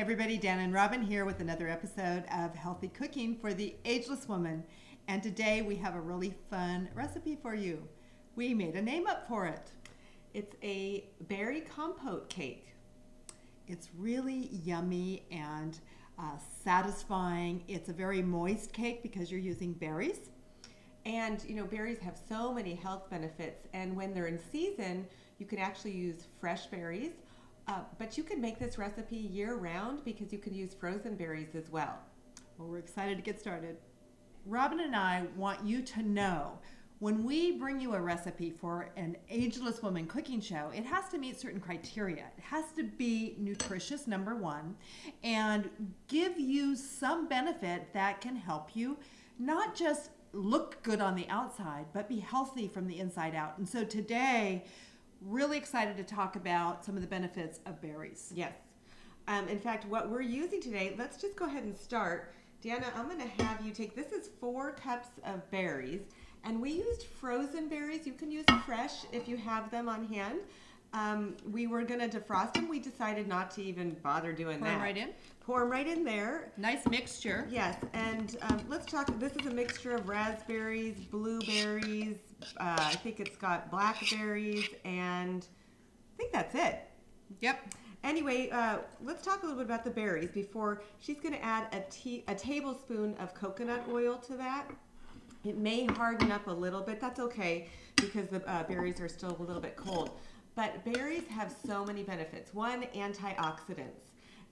everybody, Dan and Robin here with another episode of Healthy Cooking for the Ageless Woman. And today we have a really fun recipe for you. We made a name up for it. It's a berry compote cake. It's really yummy and satisfying. It's a very moist cake because you're using berries. And you know, berries have so many health benefits, and when they're in season, you can actually use fresh berries. But you can make this recipe year-round because you can use frozen berries as well. Well, we're excited to get started. Robin and I want you to know when we bring you a recipe for an Ageless Woman cooking show, it has to meet certain criteria. It has to be nutritious, number one, and give you some benefit that can help you not just look good on the outside, but be healthy from the inside out. And so today, really excited to talk about some of the benefits of berries. Yes. In fact, what we're using today, let's just go ahead and start. Deanna, I'm going to have you take, this is 4 cups of berries, and we used frozen berries. You can use fresh if you have them on hand. We were going to defrost them. We decided not to even bother doing that. Pour them right in? Pour them right in there. Nice mixture. Yes, and let's talk, this is a mixture of raspberries, blueberries, I think it's got blackberries, and I think that's it. Yep. Anyway, let's talk a little bit about the berries before. She's going to add a tablespoon of coconut oil to that. It may harden up a little bit. That's okay because the berries are still a little bit cold. But berries have so many benefits. One, antioxidants.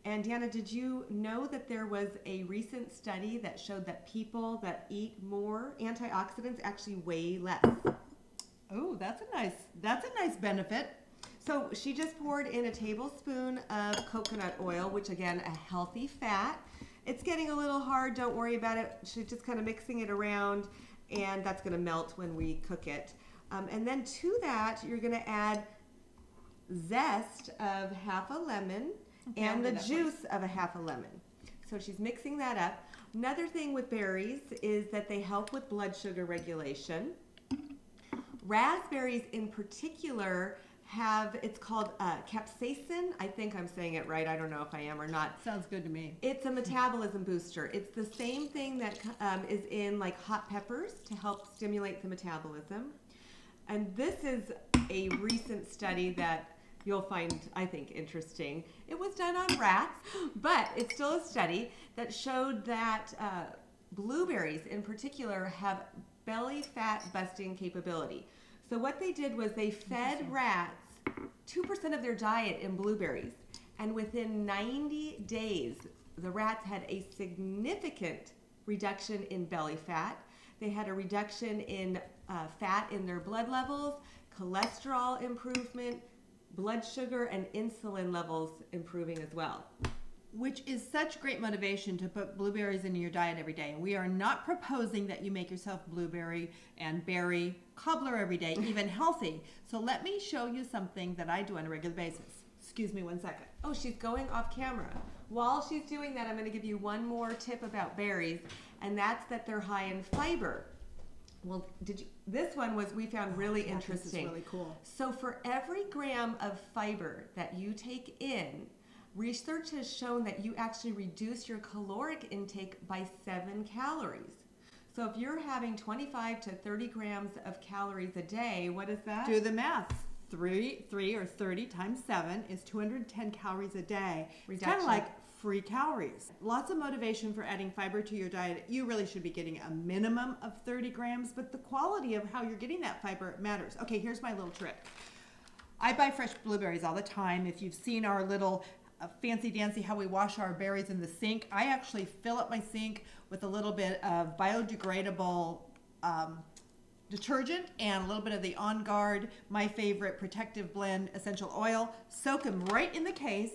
And Deanna, did you know that there was a recent study that showed that people that eat more antioxidants actually weigh less? Oh, that's a nice benefit. So she just poured in a tablespoon of coconut oil, which again, a healthy fat. It's getting a little hard, don't worry about it. She's just kind of mixing it around, and that's gonna melt when we cook it. And then to that, you're gonna add zest of half a lemon and the juice of a half a lemon. So she's mixing that up. Another thing with berries is that they help with blood sugar regulation. Raspberries in particular have, it's called capsaicin. I think I'm saying it right. I don't know if I am or not. Sounds good to me. It's a metabolism booster. It's the same thing that is in like hot peppers to help stimulate the metabolism. And this is a recent study that you'll find, I think, interesting. It was done on rats, but it's still a study that showed that blueberries in particular have belly fat busting capability. So what they did was they fed rats 2% of their diet in blueberries, and within 90 days, the rats had a significant reduction in belly fat. They had a reduction in fat in their blood levels, cholesterol improvement, blood sugar and insulin levels improving as well. Which is such great motivation to put blueberries into your diet every day. And we are not proposing that you make yourself blueberry and berry cobbler every day, even healthy. So let me show you something that I do on a regular basis. Excuse me one second. Oh, she's going off camera. While she's doing that, I'm going to give you one more tip about berries, and that's that they're high in fiber. Well, this one was, we found really interesting. This is really cool. So for every gram of fiber that you take in, research has shown that you actually reduce your caloric intake by 7 calories. So if you're having 25 to 30 grams of calories a day, what is that? Do the math. 3 or 30 times 7 is 210 calories a day. It's kind of like free calories. Lots of motivation for adding fiber to your diet. You really should be getting a minimum of 30 grams, but the quality of how you're getting that fiber matters. Okay, here's my little trick. I buy fresh blueberries all the time. If you've seen our little fancy dancy how we wash our berries in the sink, I actually fill up my sink with a little bit of biodegradable detergent and a little bit of the On Guard, my favorite protective blend essential oil. Soak them right in the case,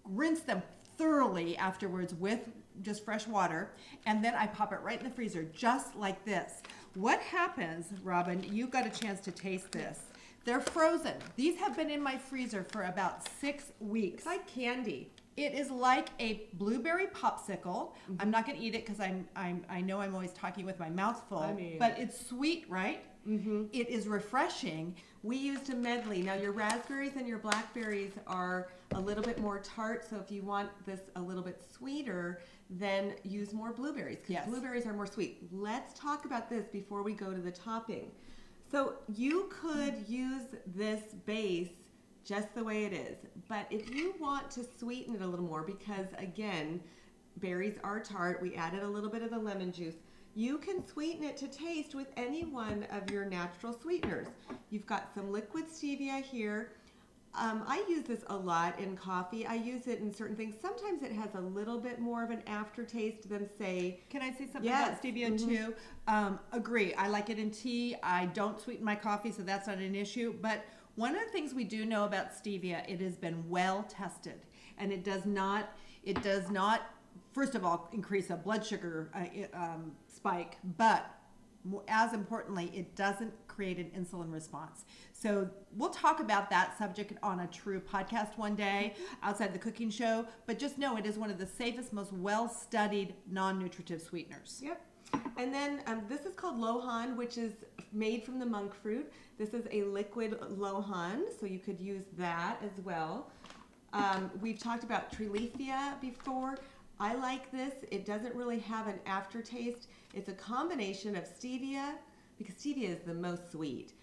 rinse them thoroughly afterwards with just fresh water, and then I pop it right in the freezer just like this. What happens, Robin, you got a chance to taste this. They're frozen. These have been in my freezer for about 6 weeks. It's like candy. It is like a blueberry popsicle. I'm not going to eat it because I know I'm always talking with my mouth full. I mean, but it's sweet, right? It is refreshing. We used a medley. Now your raspberries and your blackberries are a little bit more tart, so if you want this a little bit sweeter, then use more blueberries, because blueberries are more sweet. Let's talk about this before we go to the topping. So you could use this base just the way it is, but if you want to sweeten it a little more, because again, berries are tart, we added a little bit of the lemon juice, you can sweeten it to taste with any one of your natural sweeteners. You've got some liquid stevia here. I use this a lot in coffee. I use it in certain things. Sometimes it has a little bit more of an aftertaste than, say... Can I say something about stevia too? Agree. I like it in tea. I don't sweeten my coffee, so that's not an issue. But one of the things we do know about stevia, it has been well tested, and it does not, first of all, increase a blood sugar spike, but as importantly, it doesn't create an insulin response. So we'll talk about that subject on a true podcast one day outside the cooking show, but just know it is one of the safest, most well-studied non-nutritive sweeteners. Yep. And then this is called Lohan, which is made from the monk fruit. This is a liquid Lohan, so you could use that as well. We've talked about Trilithia before. I like this. It doesn't really have an aftertaste. It's a combination of stevia, because stevia is the most sweet,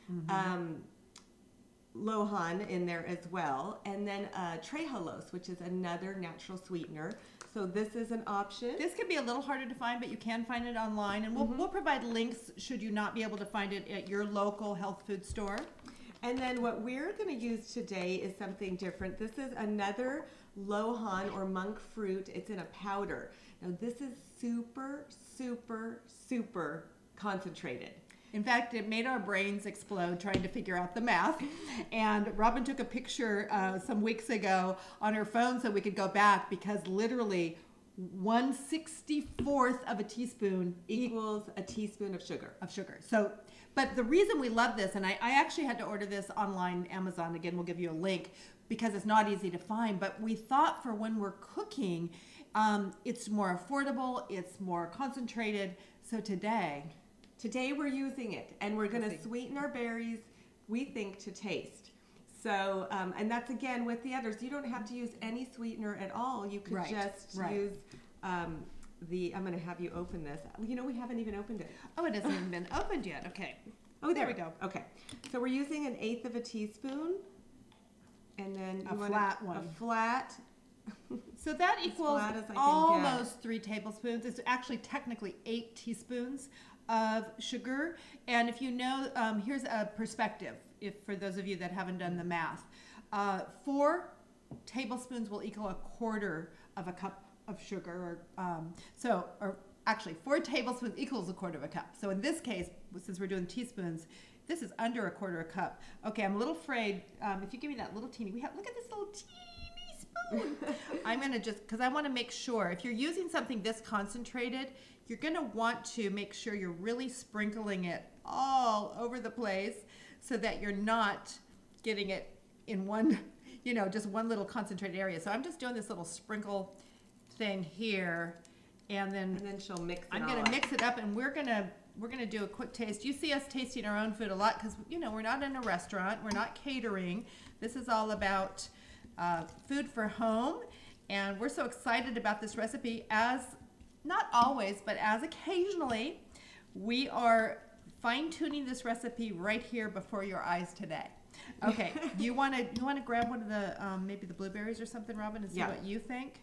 Lohan in there as well, and then trehalose, which is another natural sweetener. So this is an option. This can be a little harder to find, but you can find it online, and we'll provide links should you not be able to find it at your local health food store. And then what we're going to use today is something different. This is another Lohan or monk fruit. It's in a powder. Now this is super, super, super concentrated. In fact, it made our brains explode trying to figure out the math. And Robin took a picture some weeks ago on her phone so we could go back, because literally 1/64 of a teaspoon equals a teaspoon of sugar. So, but the reason we love this, and I actually had to order this online, Amazon, again, we'll give you a link, because it's not easy to find, but we thought for when we're cooking, it's more affordable, it's more concentrated. So today we're using it, and we're going to sweeten our berries, we think, to taste. So, and that's again with the others. You don't have to use any sweetener at all. You could just use I'm going to have you open this. You know, we haven't even opened it. Oh, it hasn't even been opened yet. Okay. Oh, there we go. Okay. So we're using 1/8 of a teaspoon, and then a flat one. A flat. So that equals almost 3 tablespoons. It's actually technically 8 teaspoons of sugar. And if you know, here's a perspective, if for those of you that haven't done the math. 4 tablespoons will equal 1/4 of a cup of sugar, or actually 4 tablespoons equals 1/4 of a cup. So in this case, since we're doing teaspoons, this is under 1/4 a cup. Okay, I'm a little afraid. If you give me that little teeny, look at this little teeny spoon. I'm gonna because I want to make sure, if you're using something this concentrated, you're gonna want to make sure you're really sprinkling it all over the place so that you're not getting it in one, just one little concentrated area. So I'm just doing this little sprinkle thing here, and then she'll mix it. I'm gonna mix it up, and we're gonna do a quick taste. You see us tasting our own food a lot because we're not in a restaurant, we're not catering. This is all about food for home, and we're so excited about this recipe. As not always, but as occasionally, we are fine-tuning this recipe right here before your eyes today. Okay, you want to grab one of the maybe the blueberries or something, Robin, and see what you think.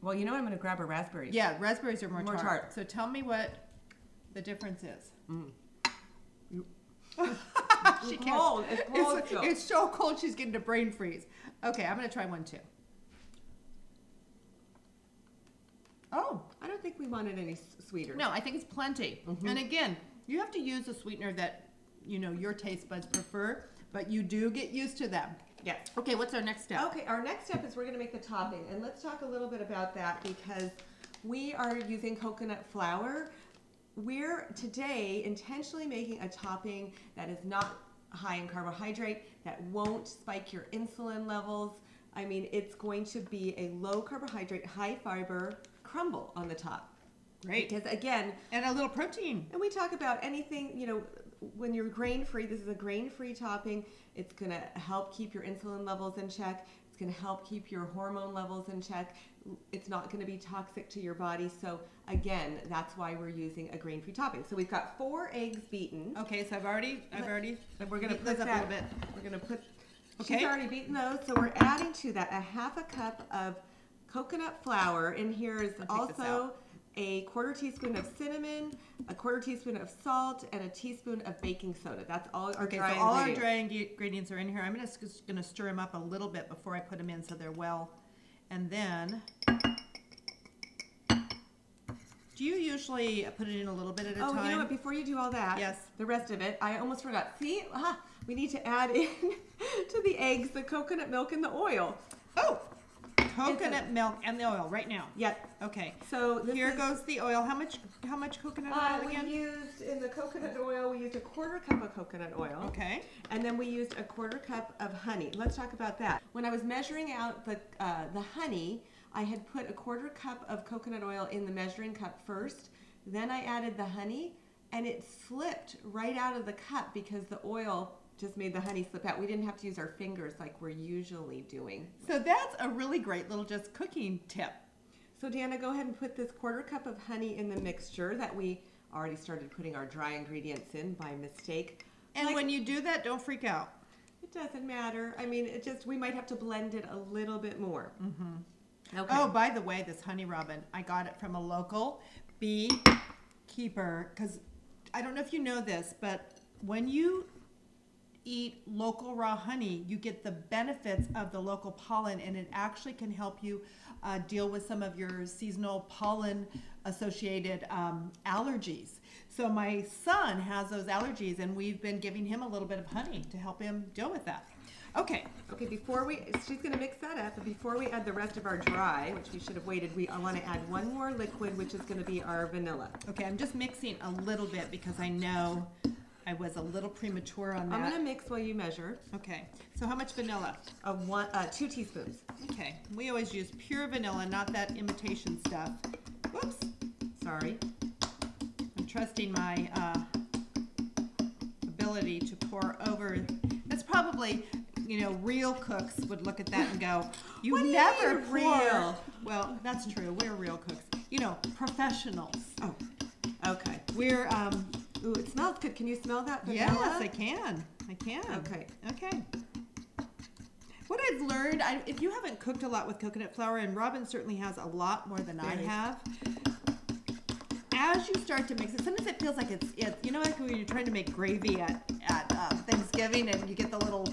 Well, I'm going to grab a raspberry. Yeah, raspberries are more tart. So tell me what the difference is. It's cold. It's cold. It's so cold she's getting a brain freeze. Okay, I'm going to try one too. Oh, I don't think we wanted any sweeter. No, I think it's plenty. And again, you have to use a sweetener that your taste buds prefer, but you do get used to them. Yes. Okay, what's our next step? Okay, our next step is we're going to make the topping, and let's talk a little bit about that, because we are using coconut flour. We're today intentionally making a topping that is not high in carbohydrate, that won't spike your insulin levels. I mean, it's going to be a low carbohydrate, high fiber crumble on the top. Great. Because again, and a little protein. And we talk about anything, when you're grain-free, this is a grain-free topping. It's going to help keep your insulin levels in check. It's going to help keep your hormone levels in check. It's not going to be toxic to your body. So again, that's why we're using a grain-free topping. So we've got 4 eggs beaten. Okay, so I've already. And we're going to put put that that. up a little bit. We're going to put. Okay. She's already beaten those, so we're adding to that a 1/2 cup of coconut flour. And here is also a 1/4 teaspoon of cinnamon, a 1/4 teaspoon of salt, and a teaspoon of baking soda. That's all our dry ingredients. So all our dry ingredients are in here. I'm just going to stir them up a little bit before I put them in so they're well. And then, do you usually put it in a little bit at a time? Oh, you know what? Before you do all that, yes, the rest of it, I almost forgot. See, we need to add in to the eggs the coconut milk and the oil. Oh, coconut milk and the oil right now. Yep. Okay. So here goes the oil. How much coconut oil again? We used in the coconut oil. We used a 1/4 cup of coconut oil. Okay. And then we used a 1/4 cup of honey. Let's talk about that. When I was measuring out the honey, I had put a 1/4 cup of coconut oil in the measuring cup first. Then I added the honey, and it slipped right out of the cup because the oil just made the honey slip out. We didn't have to use our fingers like we're usually doing. So that's a really great little just cooking tip. So Deanna, go ahead and put this 1/4 cup of honey in the mixture that we already started putting our dry ingredients in by mistake. And when you do that, don't freak out. It doesn't matter. I mean, we might have to blend it a little bit more. Mm-hmm. Okay. Oh, by the way, this honey robin, I got it from a local bee keeper, because I don't know if you know this, but when you eat local raw honey, you get the benefits of the local pollen, and it actually can help you deal with some of your seasonal pollen associated allergies. So my son has those allergies, and we've been giving him a little bit of honey to help him deal with that. Okay. Okay, she's going to mix that up, but before we add the rest of our dry, which we should have waited, I want to add one more liquid, which is going to be our vanilla. Okay, I'm just mixing a little bit because I know I was a little premature on that. I'm going to mix while you measure. Okay, so how much vanilla? 2 teaspoons. Okay, we always use pure vanilla, not that imitation stuff. Whoops, sorry. I'm trusting my ability to pour over. That's probably, real cooks would look at that and go, "You never pour." Real? Well, that's true. We're real cooks. Professionals. Oh, okay. We're Ooh, it smells good. Can you smell that vanilla? Yes, I can. Okay. Okay. What I've learned, if you haven't cooked a lot with coconut flour, and Robin certainly has a lot more than I have, as you start to mix it, sometimes it feels like it's like when you're trying to make gravy at Thanksgiving and you get the little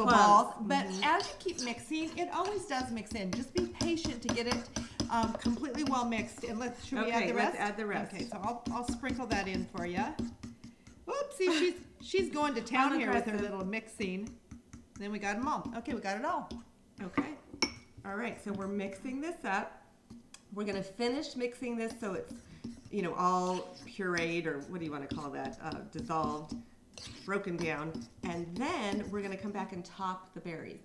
balls. But as you keep mixing, it always does mix in. Just be patient to get it completely well mixed. And should we add the rest? Let's add the rest. Okay, so I'll sprinkle that in for you. Oopsie, she's going to town here with her little mixing. Then we got them all. Okay, we got it all. Okay. All right, so we're mixing this up. We're going to finish mixing this so it's, all pureed, or what do you want to call that, dissolved, broken down. And then we're going to come back and top the berries.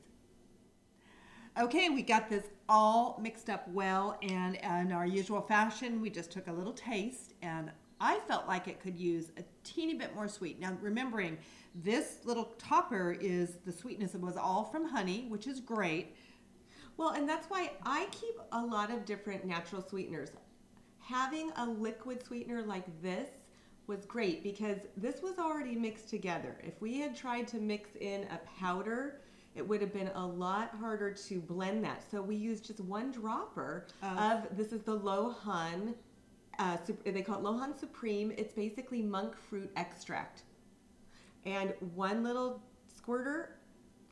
Okay, we got this all mixed up well, and in our usual fashion, we just took a little taste, and I felt like it could use a teeny bit more sweet. Now, remembering, this little topper the sweetness was all from honey, which is great. Well, and that's why I keep a lot of different natural sweeteners. Having a liquid sweetener like this was great because this was already mixed together. If we had tried to mix in a powder, it would have been a lot harder to blend that. So we used just 1 dropper of, this is the Lohan, they call it Lohan Supreme. It's basically monk fruit extract. And 1 little squirter.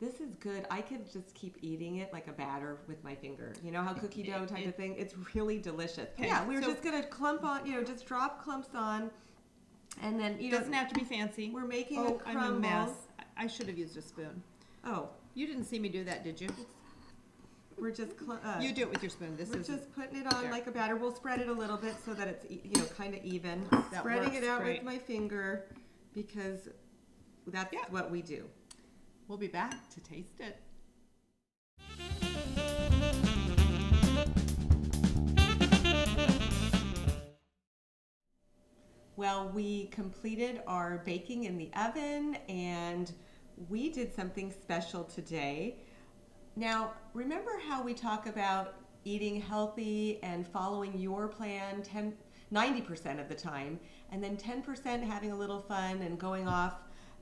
This is good. I could just keep eating it like a batter with my finger. You know how cookie dough type of thing? It's really delicious. Okay, yeah, we're just going to clump on, just drop clumps on. And then, it doesn't have to be fancy. We're making a crumble. I'm a mess. I should have used a spoon. Oh. You didn't see me do that, did you? We're just... you do it with your spoon. We're just putting it on like a batter. We'll spread it a little bit so that it's, kind of even. Spreading it out with my finger because that's what we do. We'll be back to taste it. Well, we completed our baking in the oven and we did something special today. Now, remember how we talk about eating healthy and following your plan 90% of the time, and then 10% having a little fun and going off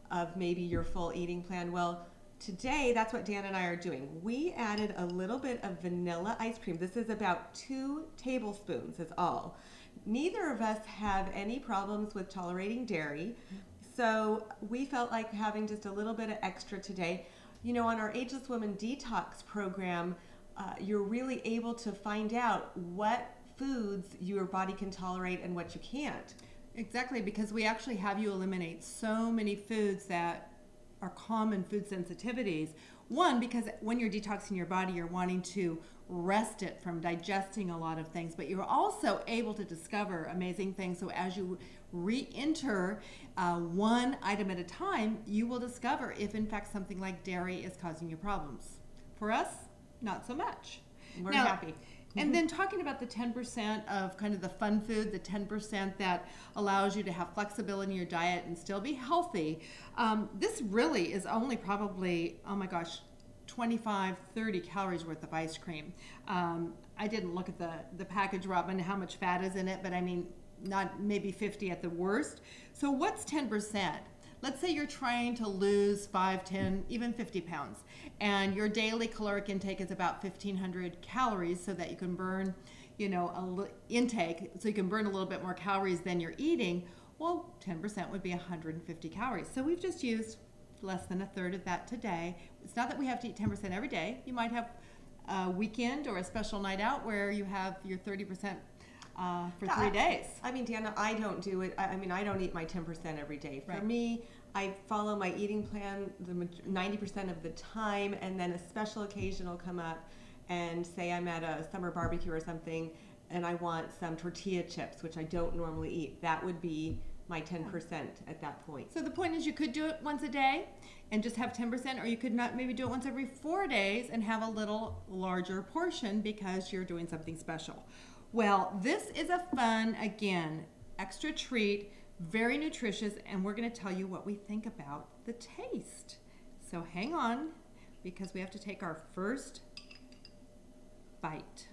of maybe your full eating plan? Well, today that's what Dan and I are doing. We added a little bit of vanilla ice cream. This is about 2 tablespoons is all. Neither of us have any problems with tolerating dairy, so we felt like having just a little bit of extra today. You know, on our Ageless Woman Detox program, you're really able to find out what foods your body can tolerate and what you can't. Exactly, because we actually have you eliminate so many foods that are common food sensitivities. One, because when you're detoxing your body, you're wanting to rest it from digesting a lot of things, but you're also able to discover amazing things. So as you re-enter one item at a time, you will discover if in fact something like dairy is causing you problems. For us, not so much. We're happy. And then talking about the 10% of kind of the fun food, the 10% that allows you to have flexibility in your diet and still be healthy, this really is only probably, oh my gosh, 25, 30 calories worth of ice cream. I didn't look at the package, Robin, how much fat is in it, but I mean, not maybe 50 at the worst. So what's 10%? Let's say you're trying to lose 5, 10, even 50 pounds, and your daily caloric intake is about 1,500 calories, so that you can burn, you know, intake, so you can burn a little bit more calories than you're eating. Well, 10% would be 150 calories. So we've just used less than a third of that today. It's not that we have to eat 10% every day. You might have a weekend or a special night out where you have your 30% for 3 days. I mean, Deanna, I don't do it. I mean, I don't eat my 10% every day. For Right. me, I follow my eating plan 90% of the time, and then a special occasion will come up, and say I'm at a summer barbecue or something, and I want some tortilla chips, which I don't normally eat. That would be my 10% at that point. So the point is, you could do it once a day and just have 10%, or you could not maybe do it once every 4 days and have a little larger portion because you're doing something special. Well, this is a fun, again, extra treat, very nutritious, and we're going to tell you what we think about the taste. So hang on, because we have to take our first bite.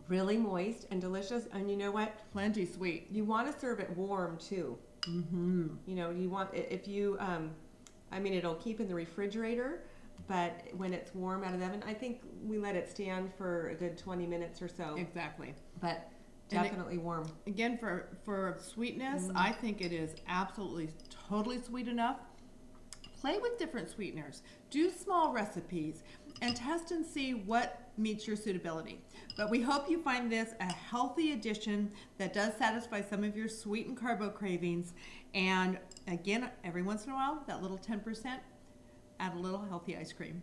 Really moist and delicious, and you know what? Plenty sweet. You want to serve it warm too. Mm-hmm. You know, you want, if you, I mean, it'll keep in the refrigerator, but when it's warm out of the oven, I think we let it stand for a good 20 minutes or so. Exactly. But definitely warm. Again, for sweetness, I think it is absolutely totally sweet enough. Play with different sweeteners. Do small recipes and test and see what meets your suitability. But we hope you find this a healthy addition that does satisfy some of your sweet and carbo cravings. And again, every once in a while, that little 10%, add a little healthy ice cream.